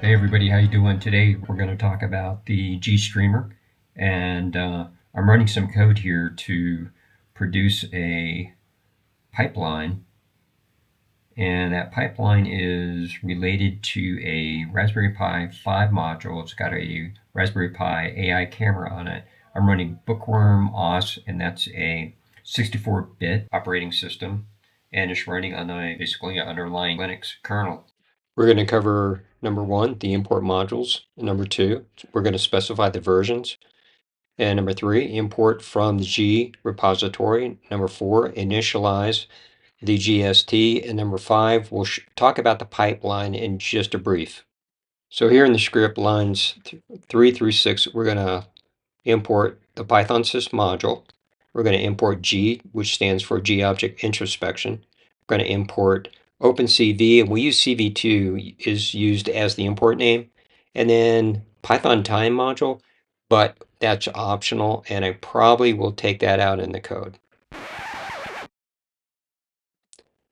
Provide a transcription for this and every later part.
Hey everybody, how you doing? Today we're going to talk about the GStreamer, and I'm running some code here to produce a pipeline, and that pipeline is related to a Raspberry Pi 5 module. It's got a Raspberry Pi AI camera on it. I'm running Bookworm OS, and that's a 64-bit operating system, and it's running on basically an underlying Linux kernel. We're going to cover number one, the import modules. And number two, we're going to specify the versions. And number three, import from the G repository. Number four, initialize the GST. And number five, we'll talk about the pipeline in just a brief. So here in the script, lines 3 through 6, we're going to import the Python sys module. We're going to import G, which stands for G-object introspection. We're going to import OpenCV, and we use CV2 is used as the import name. And then Python time module, but that's optional, and I probably will take that out in the code.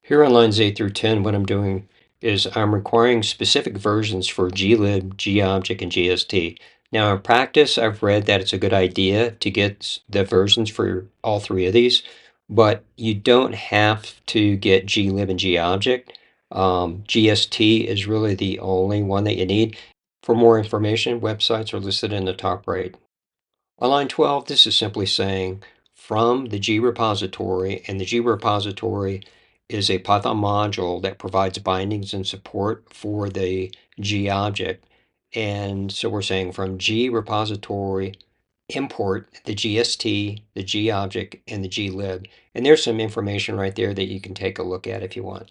Here on lines 8 through 10, what I'm doing is I'm requiring specific versions for glib, gobject, and gst. Now in practice, I've read that it's a good idea to get the versions for all three of these, but you don't have to get glib and gobject. GST is really the only one that you need. For more information, websites are listed in the top right. On line 12, this is simply saying from the G repository, and the G repository is a Python module that provides bindings and support for the G object. And so we're saying from G repository, import the GST, the G object, and the glib. And there's some information right there that you can take a look at if you want.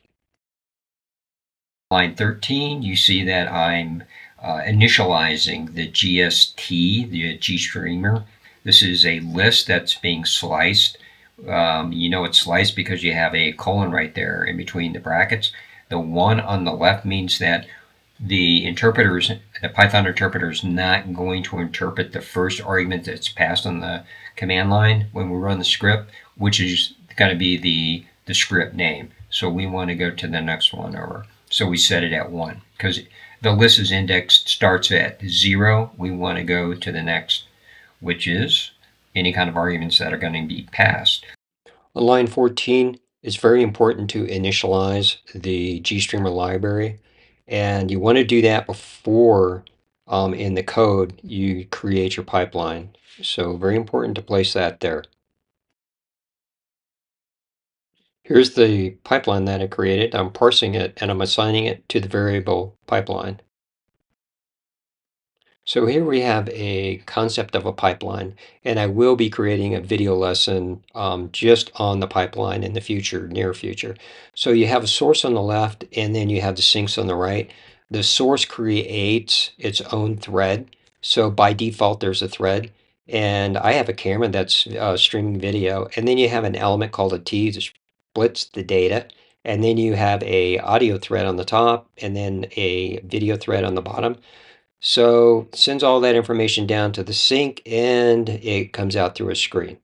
Line 13, you see that I'm initializing the GST, the GStreamer. This is a list that's being sliced. You know it's sliced because you have a colon right there in between the brackets. The one on the left means that the Python interpreter is not going to interpret the first argument that's passed on the command line when we run the script, which is going to be the script name. So we want to go to the next one over. So we set it at 1 because the list is indexed starts at 0. We want to go to the next, which is any kind of arguments that are going to be passed. On line 14, it's very important to initialize the GStreamer library. And you want to do that before in the code you create your pipeline. So very important to place that there. Here's the pipeline that I created. I'm parsing it and I'm assigning it to the variable pipeline. So here we have a concept of a pipeline, and I will be creating a video lesson just on the pipeline in the future, near future. So you have a source on the left, and then you have the sinks on the right. The source creates its own thread. So by default, there's a thread. And I have a camera that's streaming video, and then you have an element called a T that splits the data. And then you have a audio thread on the top, and then a video thread on the bottom. So sends all that information down to the sink and it comes out through a screen.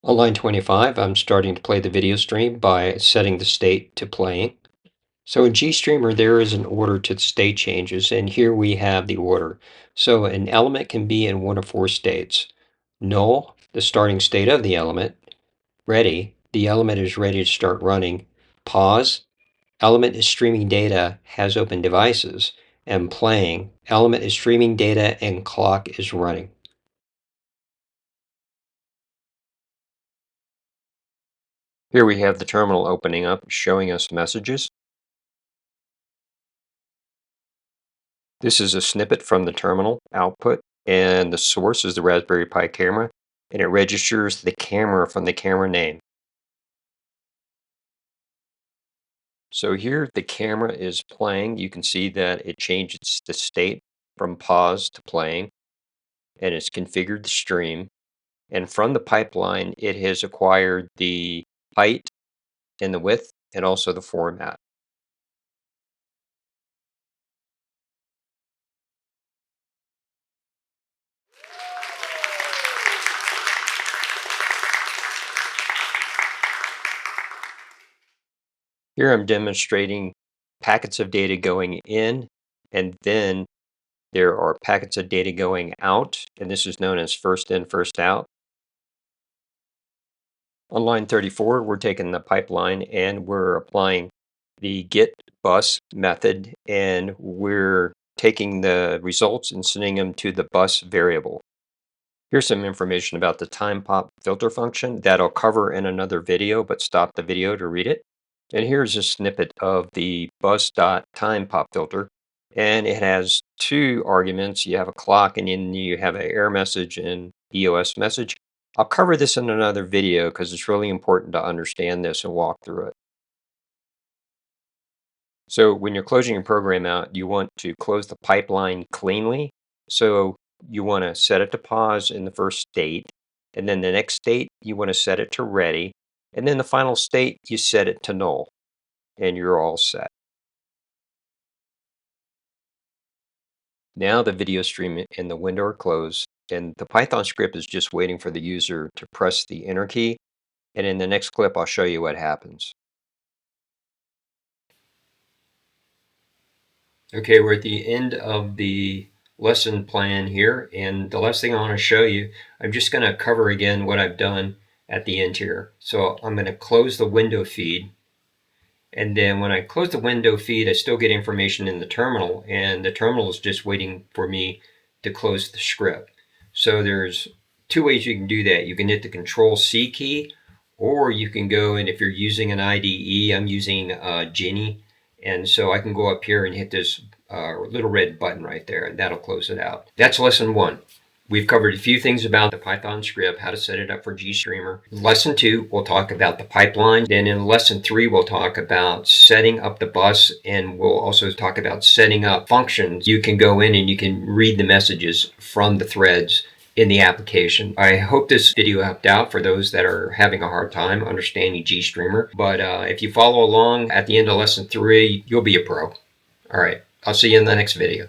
On line 25, I'm starting to play the video stream by setting the state to playing. So in GStreamer, there is an order to the state changes, and here we have the order. So an element can be in one of four states. Null, the starting state of the element. Ready, the element is ready to start running. Pause, element is streaming data, has open devices. And playing, element is streaming data and clock is running. Here we have the terminal opening up, showing us messages. This is a snippet from the terminal output, and the source is the Raspberry Pi camera, and it registers the camera from the camera name. So here the camera is playing. You can see that it changes the state from pause to playing, and it's configured the stream. And from the pipeline, it has acquired the height and the width and also the format. Here I'm demonstrating packets of data going in and then there are packets of data going out, and this is known as first in, first out. On line 34, we're taking the pipeline and we're applying the Gst.Bus method, and we're taking the results and sending them to the bus variable. Here's some information about the time pop filter function that I'll cover in another video, but stop the video to read it. And here's a snippet of the bus.time pop filter. And it has two arguments. You have a clock and then you have an error message and EOS message. I'll cover this in another video because it's really important to understand this and walk through it. So when you're closing your program out, you want to close the pipeline cleanly. So you want to set it to pause in the first state. And then the next state, you want to set it to ready. And then the final state, you set it to null. And you're all set. Now the video stream and the window are closed. And the Python script is just waiting for the user to press the enter key. And in the next clip, I'll show you what happens. Okay, we're at the end of the lesson plan here, and the last thing I want to show you, I'm just going to cover again what I've done at the end here. So I'm going to close the window feed, and then when I close the window feed, I still get information in the terminal, and the terminal is just waiting for me to close the script. So there's two ways you can do that. You can hit the Control-C key, or you can go, and if you're using an IDE, I'm using Jenny, and so I can go up here and hit this little red button right there, and that'll close it out. That's lesson 1. We've covered a few things about the Python script, how to set it up for GStreamer. In lesson 2, we'll talk about the pipeline. Then in lesson 3, we'll talk about setting up the bus, and we'll also talk about setting up functions. You can go in and you can read the messages from the threads in the application. I hope this video helped out for those that are having a hard time understanding GStreamer. But if you follow along at the end of lesson 3, you'll be a pro. All right, I'll see you in the next video.